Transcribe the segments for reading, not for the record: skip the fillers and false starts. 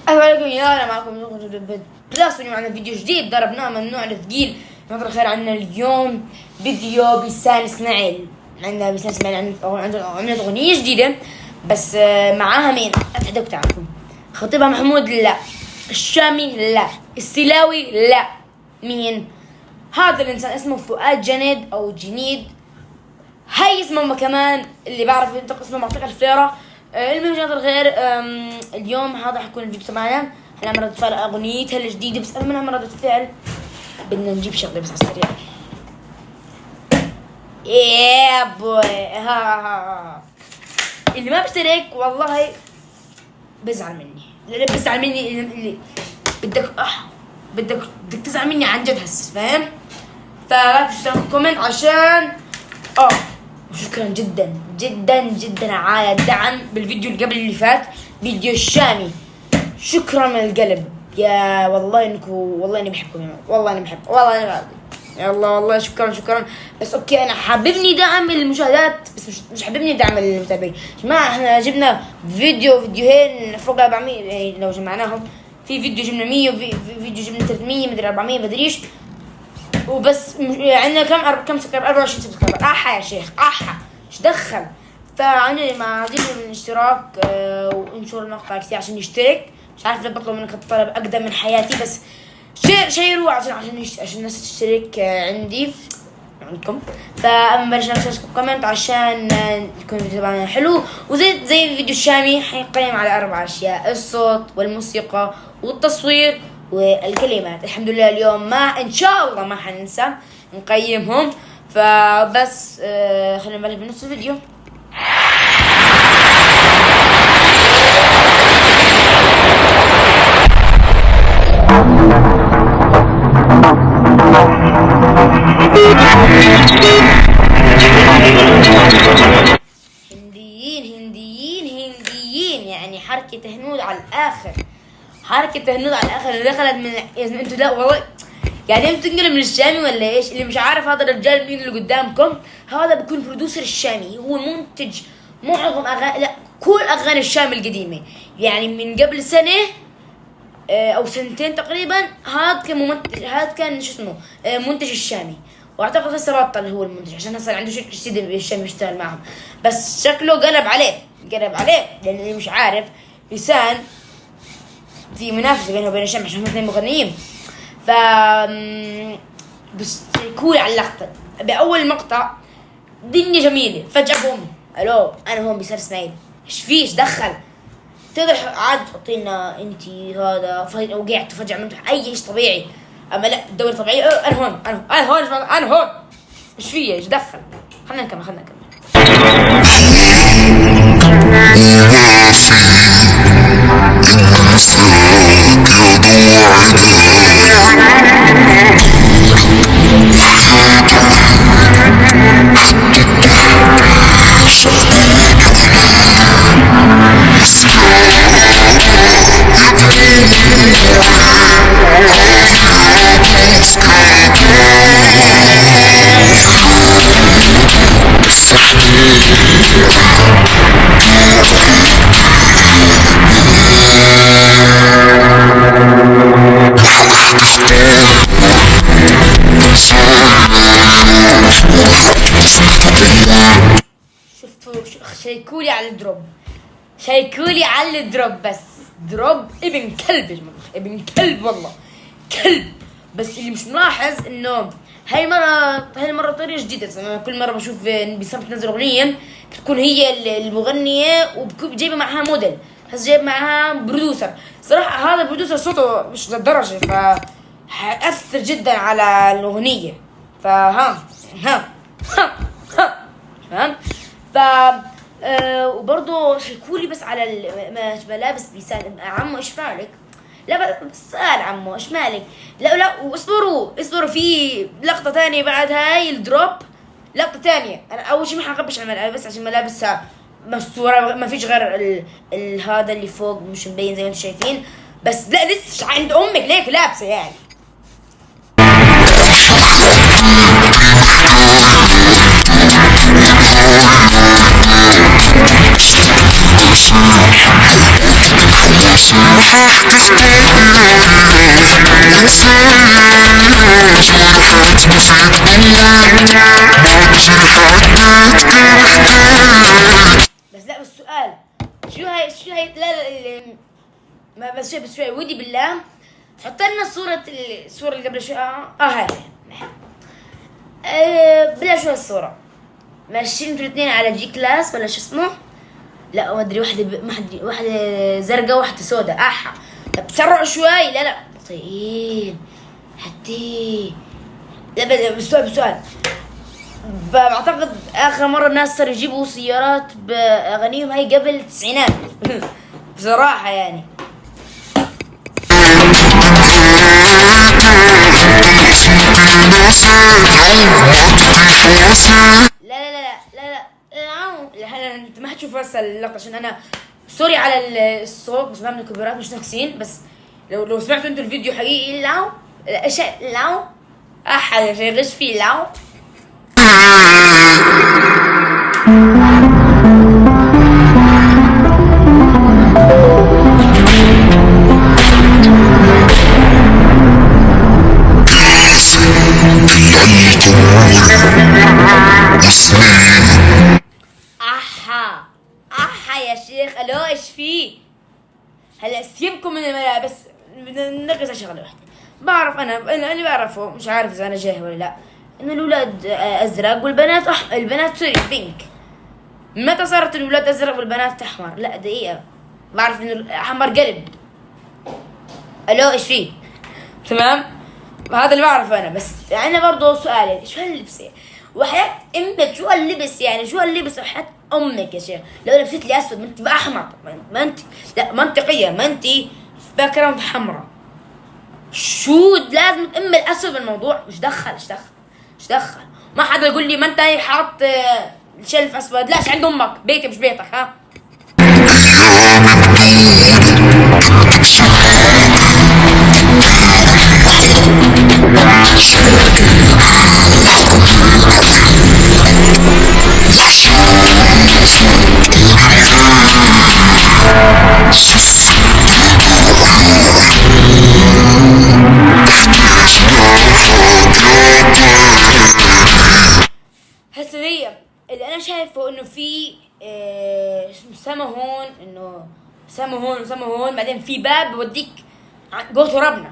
السلام عليكم يا انا معكم بلاس معنا فيديو جديد ضربناه ممنوع الثقيل. نظر خير عنا اليوم فيديو بلسان اسماعيل. عندنا بلسان اسماعيل عملت اغنية جديدة بس معاها مين؟ اتحداكم تعرفون. خطيبها محمود لا، الشامي لا، السلاوي لا. مين؟ هذا الانسان اسمه فؤاد جنيد او جنيد. هاي اسمه كمان اللي بعرف ينطق اسمه معطيك الفليرة. المهم جزاك الخير. اليوم هذا حيكون الفيديو تبعنا. هنعمل ردة فعل اغنيتها الجديدة، بس قبل ما نعمل ردة فعل بدنا نجيب شغلة بس على السريع. يا بوي ها اللي ما بيشترك والله بزعل مني. اللي بزعل مني اللي بدك تزعل مني عن جد هسه، فاهم؟ فلا تشترك كومنت عشان شكرا جدا جدا جدا على الدعم بالفيديو اللي قبل اللي فات، فيديو الشامي. شكرا من القلب يا والله انكم، والله اني بحبكم يا والله اني بحب، والله انا راضي يا الله، والله شكرا. بس اوكي انا حاببني دعم المشاهدات بس مش حاببني دعم المتابعين. جماعه احنا جبنا فيديوهين فوق 400، يعني لو جمعناهم في فيديو جبنا 100 وفي فيديو جبنا 300 مدري 400 مدريش، وبس عندنا كم سكر 24 سكر. يا شيخ ايش دخل؟ فعندنا معادين من الاشتراك وانشر المقطع كثير عشان يشترك. مش عارف ليه بطلب منك الطلب اقدم من حياتي، بس شيروا عشان الناس تشترك عندي عندكم. فاما بلش نشترك كومنت عشان يكون الفيديو تبعنا حلو، وزي الفيديو الشامي حيقيم على 4 اشياء: الصوت والموسيقى والتصوير والكلمات. الحمد لله اليوم ما ان شاء الله ما حننسى نقيمهم. فبس خلينا نبلش بنص الفيديو. هنديين يعني حركة هنود على الآخر، اللي دخلت من انتوا. لا والله يعني انتوا تنقلوا من الشامي ولا ايش؟ اللي مش عارف هذا الرجال مين اللي قدامكم، هذا بيكون برودوسر الشامي، هو منتج معظم كل اغاني الشامي القديمة، يعني من قبل سنة او سنتين تقريبا. هذا كان شو اسمه منتج الشامي، واعتقد هسه بطل هو المنتج عشان هسه عنده شركة جديدة الشامي يشتغل معهم، بس شكله قلب عليه لان اللي مش عارف لسان في منافسة بينه وبين الشامي عشان هم اثنين مغنيين. ف بس كول على اللقطة بأول مقطع دنيا جميلة، فجأة بوم الو انا هون بيصير اسماعيل. ايش دخل؟ تقدر عاد تحطي لنا انتي هذا وقعت فجأة عملتوا اي شيء طبيعي، اما لا الدوري طبيعي. انا هون ايش فيه؟ ايش دخل؟ خلنا نكمل. شيكولي على الدروب بس دروب ابن كلب والله كلب. بس اللي مش ملاحظ انه هاي المرة طريقة جديدة. كل مرة بشوف بيصير تنزل اغنية بتكون هي المغنية وجايبة معها موديل، هسه جايب معها برودوسر. صراحة هذا البرودوسر صوته مش للدرجة، فحأثر جدا على الاغنية. فهم وبرضه شكولي بس على ملابس بيسال عمو ايش مالك؟ لا بس سأل عمو ايش مالك؟ لا واصبروا في لقطة تانية بعد هاي الدروب. لقطة تانية انا اول شيء ما حنقبش على الملابس عشان ملابسها مستورة، ما فيش غير هذا اللي فوق مش مبين زي ما انتم شايفين. بس لا لسه عند امك ليك لابسة يعني. بس لا، بس سؤال، شو هاي لا لا ما بس شوي ودي بالله حط لنا الصورة اللي قبل شوي. هاي بلا شو الصورة ماشيين انتوا الاثنين على جي كلاس ولا شو اسمه؟ لا ما ادري، واحدة زرقاء واحدة سوداء. طب تسرعوا شوي. لا بطيئين حتى. لا بسؤال بعتقد اخر مرة الناس صاروا يجيبوا سيارات باغانيهم هاي قبل التسعينات. بصراحة يعني. لا انت ما حتشوف هسه اللقطة عشان انا سوري على الصوت، بس ما من الكبيرات مش ناقصين. بس لو سمعتوا انتوا الفيديو حقيقي لو احد شيء غش فيه لو يا شيخ. الو ايش فيه؟ هلا سيبكم من الملابس، نركز على شغله واحده. بعرف انا اللي بعرفه، مش عارف اذا انا جاهل ولا لا، انه الاولاد ازرق والبنات البنات سوري بينك. متى صارت الاولاد ازرق والبنات احمر؟ لا دقيقه، بعرف انه احمر قلب. الو ايش فيه؟ تمام، هذا اللي بعرفه انا. بس يعني برضه سؤال، يعني شو هاللبس وحياة امك؟ شو هاللبس يعني؟ شو هاللبس وحياة امك يا شيخ؟ لو لبست لي اسود ما انت باحمر، ما انت لا منطقيا، ما انت باكرة حمراء. شو لازم تأم الاسود بالموضوع؟ مش دخل ما حدا يقول لي ما انت حاط شلف اسود. لاش عند امك، بيتي مش بيتك. ها هسه هي اللي انا شايفه انه في سما هون، انه سما هون وسما هون، بعدين في باب بوديك جوه ربنا.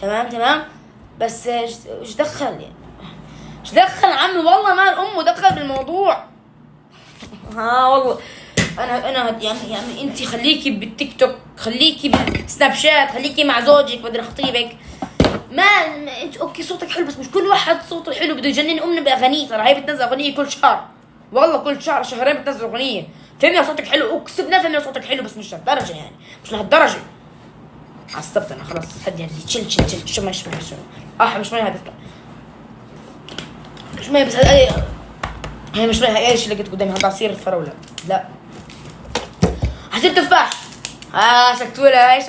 تمام بس ايش دخل يعني؟ ايش دخل عمي؟ والله ما امه دخل بالموضوع. والله انا يعني انت خليكي بالتيك توك، خليكي بالسناب شات، خليكي مع زوجك بدل خطيبك. ما انت اوكي صوتك حلو، بس مش كل واحد صوته حلو بده يجنن امنا باغانيه. ترى هي بتنزل اغنيه كل شهر، والله كل شهرين بتنزل اغنيه. فهمني صوتك حلو، اكسبنا فهمني صوتك حلو، بس مش لهالدرجه يعني، مش لهالدرجه. عصبت انا خلاص. هدي تشيل شو ما مش مي هذا مش مي، بس هي مش مي. ايش اللي لقيت قدامي؟ هذا عصير الفراوله. لا عصير تفاح. شكتولها.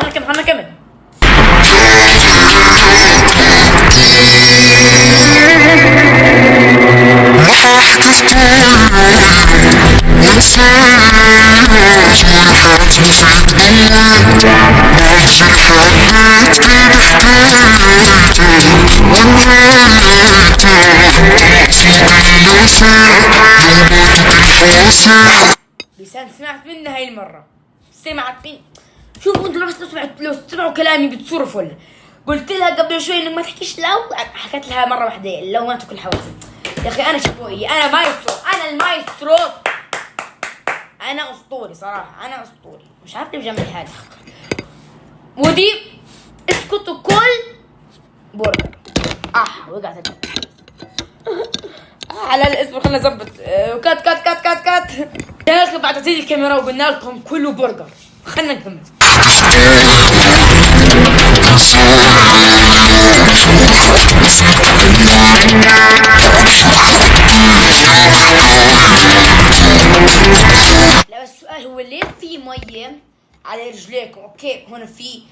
خلنا نكمل. لسان سمعت منها هاي المرة. شوفوا انتوا لو سمعوا كلامي بتصرفوا ولا. قلت لها قبل شوي انك ما تحكيش لو، حكيت لها مرة واحدة لو ما تاكل حواسي. يا اخي انا شبوي، انا مايسترو، انا المايسترو، انا اسطوري صراحة، انا اسطوري. مش عارف ليه بجمع حاجة. ودي اسكتوا كل برجر. وقعت على الاسم. خلنا نظبط. كات يا اخي بعد تيجي الكاميرا وقلنا لكم كله برجر. خلنا نكمل. لا بس السؤال هو ليه في ميه على رجليكم؟ اوكي هنا في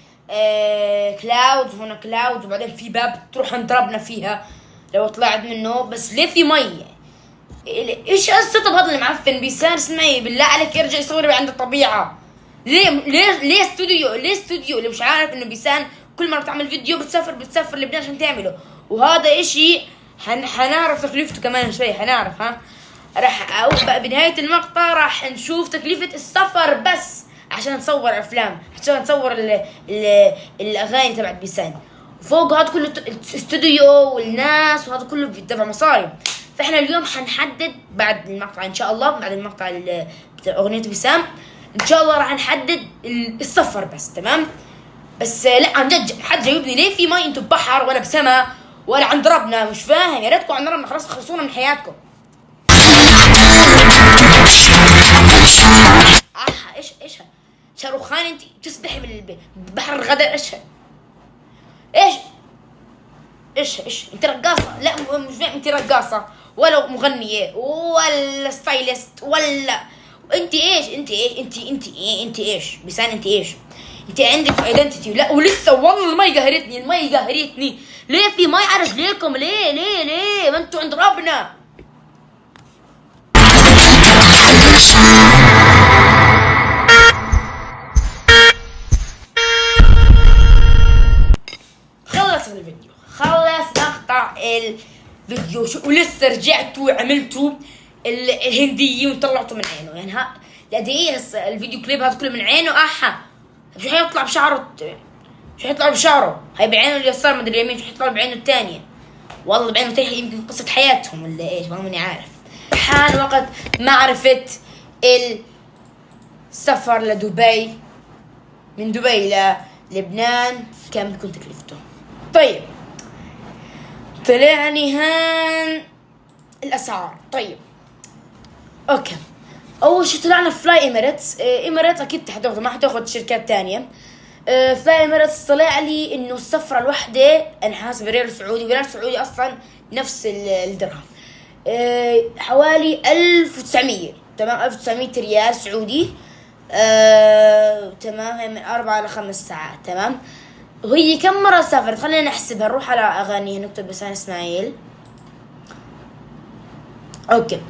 كلاود، هنا كلاود، وبعدين في باب تروح نضربنا فيها لو طلعت منه. بس ليه في ميه؟ ايش السطب هذا اللي معفن؟ بيسان اسمعي بالله عليك يرجع يصور عند الطبيعه. ليه استوديو اللي مش عارف انه بيسان كل مره تعمل فيديو بتسافر لبنان عشان تعمله. وهذا اشي حنعرف تكلفته كمان شوي، حنعرف راح بنهايه المقطع راح نشوف تكلفه السفر بس عشان نصور افلام، عشان نصور الاغاني تبعت بيسان. وفوق هذا كله الاستوديو والناس وهذا كله بيدفع مصاري. فاحنا اليوم حنحدد بعد المقطع ان شاء الله، بعد المقطع بتاع اغنيه بسام ان شاء الله راح نحدد السفر بس. تمام؟ بس لا عن جد حد جايبني ليه في ماي؟ انتم بحر ولا بسما ولا عند ربنا؟ مش فاهم. يا ريتكم عند ربنا خلاص خلصونا من حياتكم. ايش شاروخان انت تسبحي بالبحر الغدر؟ ايش انت رقاصه؟ لا مش فاهم. انت رقاصه ولا مغنيه ولا ستايلست ولا انت ايش؟ انت ايش بيسان؟ انت ايش؟ انت عندك ايدنتيتي؟ لا ولسه والله المي قهرتني. ليه في مي على رجليكم؟ ليه ما انتوا عند ربنا. خلص مقطع الفيديو ولسه رجعتوا وعملتوا الهندية وطلعتوا من عينه. يعني دقيقة الفيديو كليب هذا كله من عينه. مش هيطلع بشعره، هي بعينه اليسار مدري اليمين، مش هيطلع بعينه الثانية. والله بعينه الثانية يمكن قصة حياتهم ولا ايش، والله ماني عارف. حان وقت معرفة السفر لدبي، من دبي للبنان كم بيكون تكلفته. طيب طلعني هان الاسعار. طيب اوكي، اول شي طلعنا فلاي ايميريتس. ايميريتس اكيد حتاخذ، ما حتاخذ شركات تانية. فلاي ايميريتس طلع لي انه السفرة الوحدة انا حاسب ريال سعودي، وريال سعودي اصلا نفس الدرهم، حوالي 1900. تمام؟ 1900 ريال سعودي. تمام؟ هي من 4 ل 5 ساعات. تمام؟ وهي كم مرة سافرت؟ خلينا نحسبها. نروح على أغانيها، نكتب بسان إسماعيل. أوكي،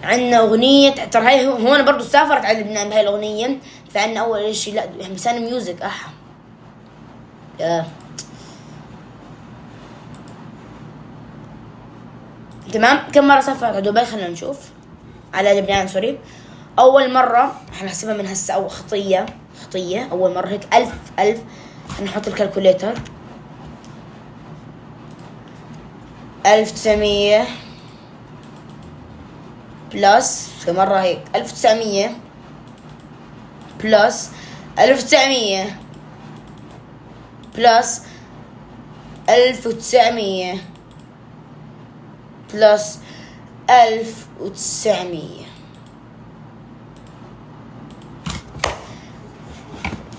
عندنا أغنية، ترى هي هون برضو سافرت على لبنان بهاي الأغنية. فعندنا أول شيء لا بسان ميوزك. تمام؟ كم مرة سافرت على دبي؟ خلينا نشوف. على لبنان سوري. أول مرة حنحسبها من هسه، أو خطية أول مرة هيك 1000 نحط الكالكوليتر. 1900 بلس مرة هيك 1900 بلس 1900 بلس 1900 بلس 1900.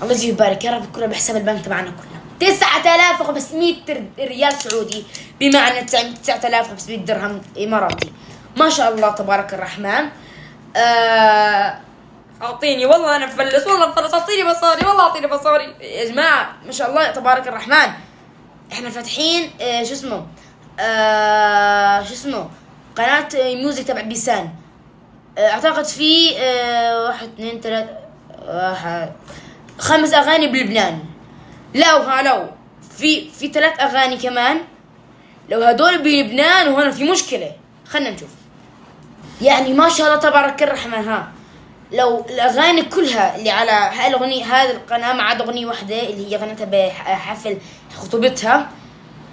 الله يجزيه ويبارك يا رب. كله بحساب البنك تبعنا كله 9500 ريال سعودي، بمعنى 9500 درهم اماراتي. ما شاء الله تبارك الرحمن. اعطيني والله انا مفلس، اعطيني مصاري، والله اعطيني مصاري يا جماعه. ما شاء الله تبارك الرحمن. احنا فاتحين شو اسمه قناه ميوزك تبع بيسان. اعتقد في 1 2 3 5 اغاني بلبنان. لو في 3 اغاني كمان. لو هدول بلبنان وهنا في مشكله. خلنا نشوف. يعني ما شاء الله تبارك الرحمن. لو الاغاني كلها اللي على هاي الاغنيه، هذه القناه ما عدا اغنيه واحده اللي هي غنتها بحفل خطوبتها،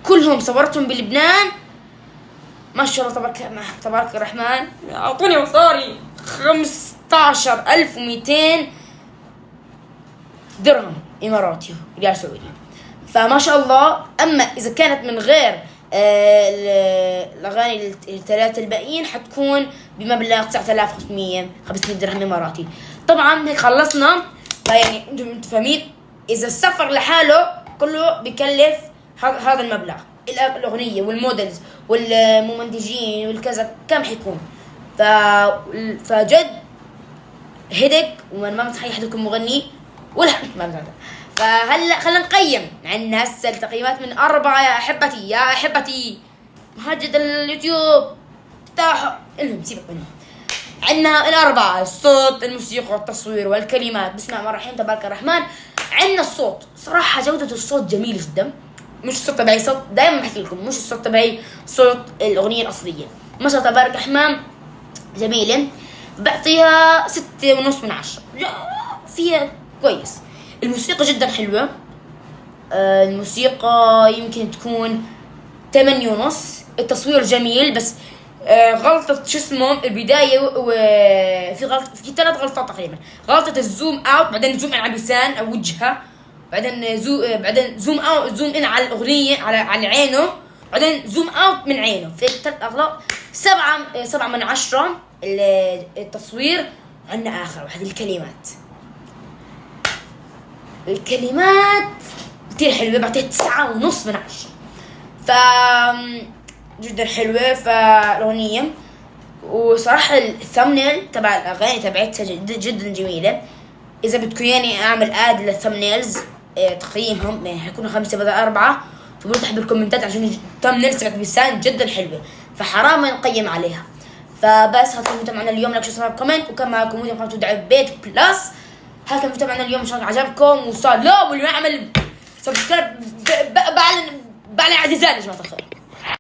كلهم صورتهم بلبنان. ما شاء الله تبارك الرحمن. اعطوني مصاري. 15200 درهم اماراتي ريال سعودي. فما شاء الله. اما اذا كانت من غير الاغاني الثلاثه الباقيين حتكون بمبلغ 9500 درهم اماراتي. طبعا هيك خلصنا. فيعني انتم فاهمين، اذا السفر لحاله كله بكلف هذا المبلغ، الاغنيه والمودلز والممنتجين والكذا كم حيكون. فجد هدك، وما بنصح اي حد يكون مغني ولا ما بنصح. فهلا خلينا نقيم. عندنا هسه التقييمات من 4 يا احبتي. مهجد اليوتيوب افتحوا. المهم سيبك منه. عندنا الأربعة: الصوت، الموسيقى، والتصوير، والكلمات. بسم الله الرحمن الرحيم، تبارك الرحمن. عندنا الصوت، صراحة جودة الصوت جميل جدا. مش الصوت تبعي، صوت دائما بحكي لكم مش الصوت تبعي، صوت الأغنية الأصلية. ما شاء الله تبارك الرحمن جميلة. بعطيها 6.5 من 10. فيها كويس. الموسيقى جدا حلوة. الموسيقى يمكن تكون 8.5. التصوير جميل، بس غلطة شو اسمه البداية، وفي في 3 غلطات تقريبا. غلطة الزوم اوت، بعدين زوم ان على لسان او وجهها، بعدين زوم اوت، زوم ان على الأغنية، على عينه، بعدين زوم اوت من عينه. في 3 أغلاط. 7 من 10 التصوير. عندنا آخر واحد: الكلمات كتير حلوة، بعطيها 9.5 من 10. جدا حلوة فالأغنية. وصراحة الثمنيل تبع الأغاني تبعتها جدا جميلة. إذا بدكم يعني أعمل آد للثمنيلز تقييمهم يعني حيكونوا 5 بدل 4. فبرضه بالكومنتات عشان الثمنيلز تبعت بلسان جدا حلوة، فحرام ما نقيم عليها. فبس هذا كان الفيديو معنا اليوم. لايك سبسكرايب كومنت، وكان معكم مودي قناة تدعي بيت بلس. هذا كان الفيديو معنا اليوم، ان شاء الله عجبكم. وصار لا واللي ما عمل سبسكرايب بعلن اعتزال يا جماعة الخير.